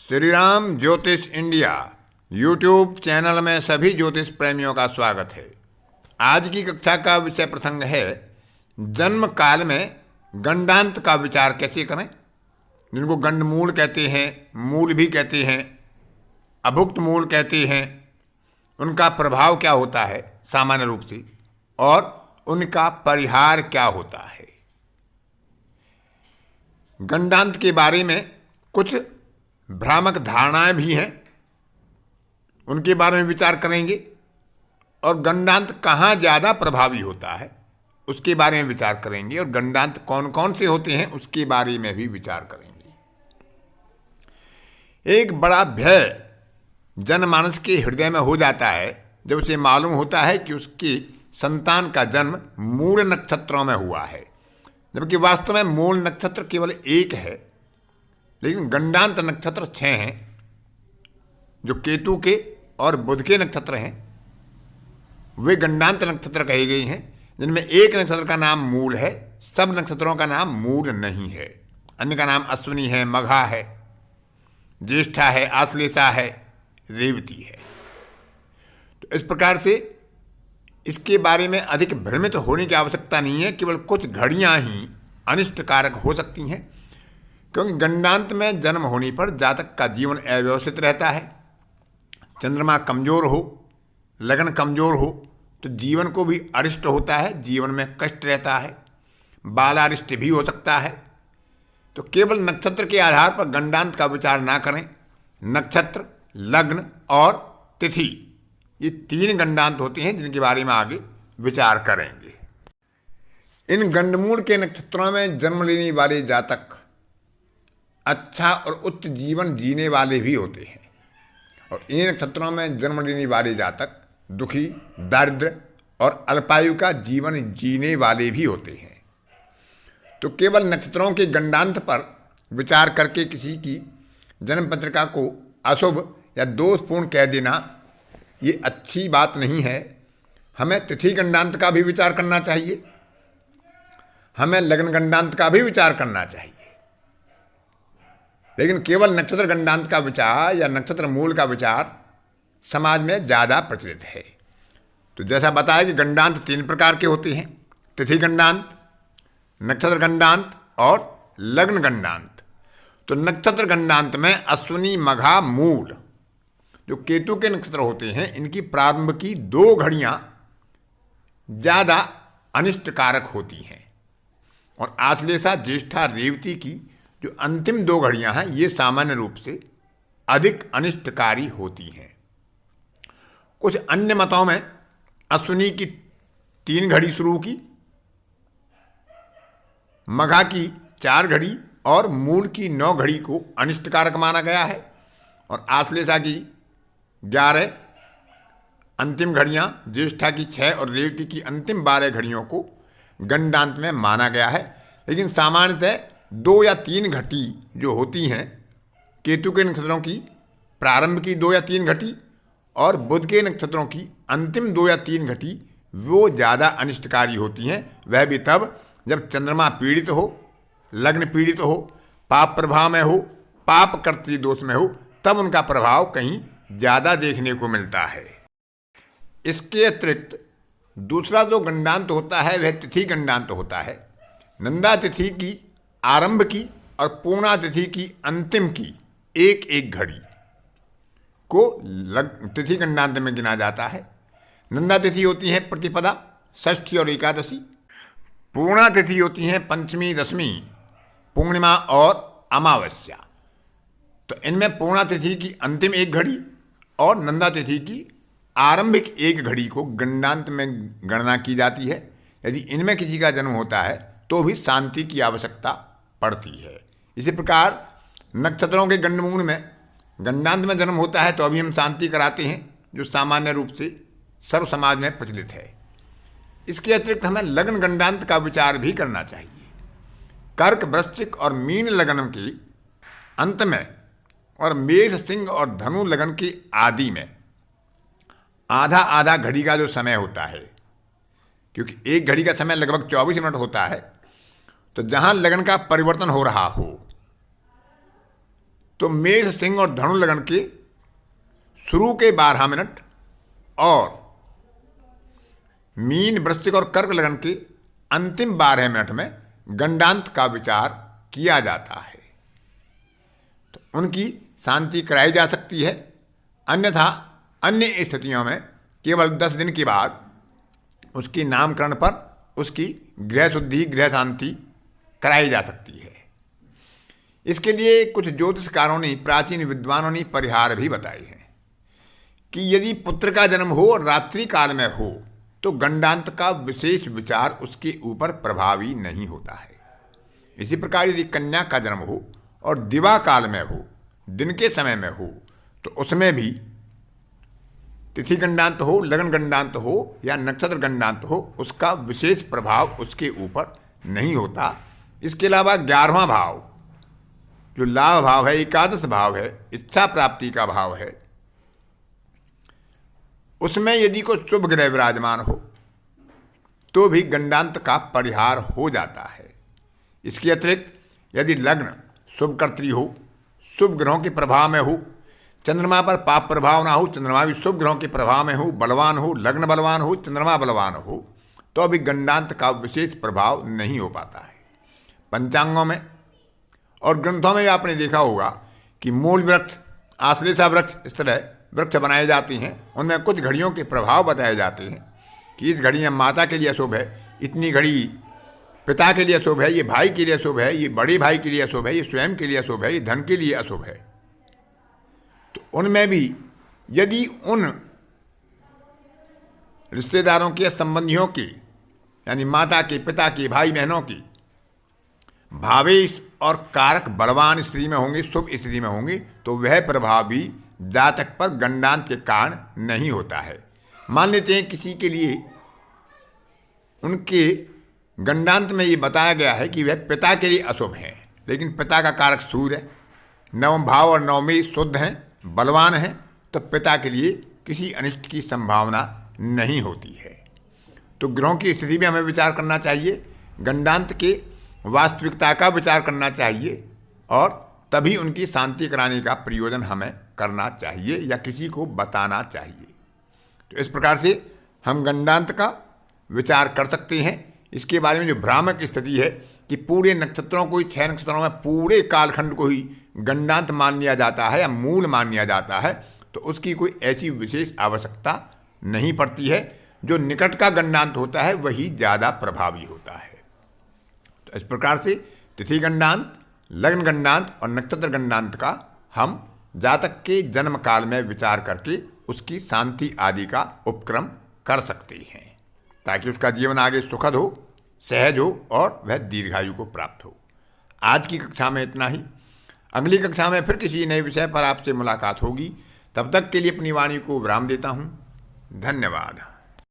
श्री राम ज्योतिष India YouTube channel में सभी ज्योतिष प्रेमियों का स्वागत है। आज की कक्षा का विषय प्रसंग है जन्म काल में गंडांत का विचार कैसे करें, जिनको गंडमूल कहते हैं, मूल भी कहते हैं, अभुक्त मूल कहते हैं। उनका प्रभाव क्या होता है सामान्य रूप से और उनका परिहार क्या होता है। गंडांत के बारे में कुछ भ्रामक धारणाएं भी हैं, उनके बारे में विचार करेंगे। और गंडांत कहाँ ज़्यादा प्रभावी होता है उसके बारे में विचार करेंगे, और गंडांत कौन कौन से होते हैं उसके बारे में भी विचार करेंगे। एक बड़ा भय जनमानस के हृदय में हो जाता है जब उसे मालूम होता है कि उसकी संतान का जन्म मूल नक्षत्रों में हुआ है, जबकि वास्तव में मूल नक्षत्र केवल एक है, लेकिन गंडांत नक्षत्र 6 हैं जो केतु के और बुध के नक्षत्र हैं। वे गंडांत नक्षत्र कहे गए हैं, जिनमें एक नक्षत्र का नाम मूल है, सब नक्षत्रों का नाम मूल नहीं है। अन्य का नाम अश्विनी है, मघा है, ज्येष्ठा है, आश्लेषा है, रेवती है। तो इस प्रकार से इसके बारे में अधिक भ्रमित होने की आवश्यकता नहीं है। केवल कुछ घड़ियां ही अनिष्टकारक हो सकती हैं, क्योंकि गंडांत में जन्म होने पर जातक का जीवन अव्यवस्थित रहता है। चंद्रमा कमजोर हो, लगन कमजोर हो तो जीवन को भी अरिष्ट होता है, जीवन में कष्ट रहता है, बालारिष्ट भी हो सकता है। तो केवल नक्षत्र के आधार पर गंडांत का विचार ना करें। नक्षत्र, लग्न और तिथि, ये 3 गंडांत होते हैं जिनके बारे में आगे विचार करेंगे। इन गंडमूल के नक्षत्रों में जन्म लेने वाले जातक अच्छा और उच्च जीवन जीने वाले भी होते हैं, और इन नक्षत्रों में जन्म लेने वाले जातक दुखी, दारिद्र और अल्पायु का जीवन जीने वाले भी होते हैं। तो केवल नक्षत्रों के गंडांत पर विचार करके किसी की जन्म पत्रिका को अशुभ या दोषपूर्ण कह देना ये अच्छी बात नहीं है। हमें तिथि गंडांत का भी विचार करना चाहिए, हमें लग्न गंडांत का भी विचार करना चाहिए, लेकिन केवल नक्षत्र गंडांत का विचार या नक्षत्र मूल का विचार समाज में ज़्यादा प्रचलित है। तो जैसा बताया कि गंडांत 3 प्रकार के होते हैं, तिथि गंडांत, नक्षत्र गंडांत और लग्न गंडांत। तो नक्षत्र गंडांत में अश्विनी, मघा, मूल जो केतु के नक्षत्र होते हैं, इनकी प्रारंभ की 2 घड़ियां ज़्यादा अनिष्टकारक होती हैं, और आश्लेषा, ज्येष्ठा, रेवती की जो अंतिम 2 घड़ियां हैं ये सामान्य रूप से अधिक अनिष्टकारी होती हैं। कुछ अन्य मतों में अश्विनी की 3 घड़ी शुरू की, मघा की 4 घड़ी और मूल की 9 घड़ी को अनिष्टकारक माना गया है, और आश्लेषा की 11 अंतिम घड़ियां, ज्येष्ठा की 6 और रेवती की अंतिम 12 घड़ियों को गंडांत में माना गया है। लेकिन सामान्यतः 2 या 3 घटी जो होती हैं, केतु के नक्षत्रों की प्रारंभ की 2 या 3 घटी और बुध के नक्षत्रों की अंतिम 2 या 3 घटी वो ज़्यादा अनिष्टकारी होती हैं। वह भी तब जब चंद्रमा पीड़ित हो, लग्न पीड़ित हो, पाप प्रभाव में हो, पाप कर्तृ दोष में हो, तब उनका प्रभाव कहीं ज़्यादा देखने को मिलता है। इसके अतिरिक्त दूसरा जो गंडांत होता है वह तिथि गंडांत होता है। नंदा तिथि की आरंभ की और पूर्णा तिथि की अंतिम की एक घड़ी को तिथि गंडांत में गिना जाता है। नंदा तिथि होती है प्रतिपदा, षष्ठी और एकादशी। पूर्णा तिथि होती हैं पंचमी, दशमी, पूर्णिमा और अमावस्या। तो इनमें पूर्णा तिथि की अंतिम 1 घड़ी और नंदा तिथि की आरंभिक 1 घड़ी को गंडांत में गणना की जाती है। यदि इनमें किसी का जन्म होता है तो भी शांति की आवश्यकता पड़ती है। इसी प्रकार नक्षत्रों के गंडमूल में गंडांत में जन्म होता है तो अभी हम शांति कराते हैं, जो सामान्य रूप से सर्व समाज में प्रचलित है। इसके अतिरिक्त हमें लग्न गंडांत का विचार भी करना चाहिए। कर्क, वृश्चिक और मीन लगन के अंत में और मेष, सिंह और धनु लगन के आदि में आधा आधा घड़ी का जो समय होता है, क्योंकि 1 घड़ी का समय लगभग 24 मिनट होता है, तो जहाँ लगन का परिवर्तन हो रहा हो तो मेष, सिंह और धनु लगन के शुरू के 12 मिनट और मीन, वृश्चिक और कर्क लगन के अंतिम 12 मिनट में गंडांत का विचार किया जाता है। तो उनकी शांति कराई जा सकती है, अन्यथा अन्य स्थितियों में केवल 10 दिन के बाद उसके नामकरण पर उसकी गृह शुद्धि, गृह शांति कराई जा सकती है। इसके लिए कुछ ज्योतिषकारों ने, प्राचीन विद्वानों ने परिहार भी बताए हैं कि यदि पुत्र का जन्म हो और रात्रि काल में हो तो गंडांत का विशेष विचार उसके ऊपर प्रभावी नहीं होता है। इसी प्रकार यदि कन्या का जन्म हो और दिवा काल में हो, दिन के समय में हो, तो उसमें भी तिथि गंडांत हो, लगन गंडांत हो या नक्षत्र गंडांत हो, उसका विशेष प्रभाव उसके ऊपर नहीं होता। इसके अलावा 11वां भाव जो लाभ भाव है, एकादश भाव है, इच्छा प्राप्ति का भाव है, उसमें यदि कोई शुभ ग्रह विराजमान हो तो भी गंडांत का परिहार हो जाता है। इसके अतिरिक्त यदि लग्न शुभ कर्त्री हो, शुभ ग्रहों के प्रभाव में हो, चंद्रमा पर पाप प्रभाव ना हो, चंद्रमा भी शुभ ग्रहों के प्रभाव में हो, बलवान हो, लग्न बलवान हो, चंद्रमा बलवान हो, तो अभी गंडांत का विशेष प्रभाव नहीं हो पाता है। पंचांगों में और ग्रंथों में आपने देखा होगा कि मूल वृक्ष, आश्लेषा वृक्ष, इस तरह वृक्ष बनाए जाते हैं। उनमें कुछ घड़ियों के प्रभाव बताए जाते हैं कि इस घड़ी में माता के लिए अशुभ है, इतनी घड़ी पिता के लिए अशुभ है, ये भाई के लिए अशुभ है, ये बड़े भाई के लिए अशुभ है, ये स्वयं के लिए अशुभ है, ये धन के लिए अशुभ है। तो उनमें भी यदि उन रिश्तेदारों के, संबंधियों की, यानी माता के, पिता के, भाई बहनों की भावेश और कारक बलवान स्थिति में होंगे, शुभ स्थिति में होंगे, तो वह प्रभाव भी जातक पर गंडांत के कारण नहीं होता है। मान लेते हैं किसी के लिए उनके गंडांत में ये बताया गया है कि वह पिता के लिए अशुभ है, लेकिन पिता का कारक सूर्य है, नवम भाव और नवमी शुद्ध हैं, बलवान हैं, तो पिता के लिए किसी अनिष्ट की संभावना नहीं होती है। तो ग्रहों की स्थिति में हमें विचार करना चाहिए, गंडांत के वास्तविकता का विचार करना चाहिए और तभी उनकी शांति कराने का प्रयोजन हमें करना चाहिए या किसी को बताना चाहिए। तो इस प्रकार से हम गंडांत का विचार कर सकते हैं। इसके बारे में जो भ्रामक स्थिति है कि पूरे नक्षत्रों को ही, 6 नक्षत्रों में पूरे कालखंड को ही गंडांत मान लिया जाता है या मूल मान लिया जाता है, तो उसकी कोई ऐसी विशेष आवश्यकता नहीं पड़ती है। जो निकट का गंडांत होता है वही ज़्यादा प्रभावी होता है। तो इस प्रकार से तिथि गंडांत, लग्न गंडांत और नक्षत्र गंडांत का हम जातक के जन्म काल में विचार करके उसकी शांति आदि का उपक्रम कर सकते हैं, ताकि उसका जीवन आगे सुखद हो, सहज हो और वह दीर्घायु को प्राप्त हो। आज की कक्षा में इतना ही। अगली कक्षा में फिर किसी नए विषय पर आपसे मुलाकात होगी। तब तक के लिए अपनी वाणी को विराम देता हूँ। धन्यवाद।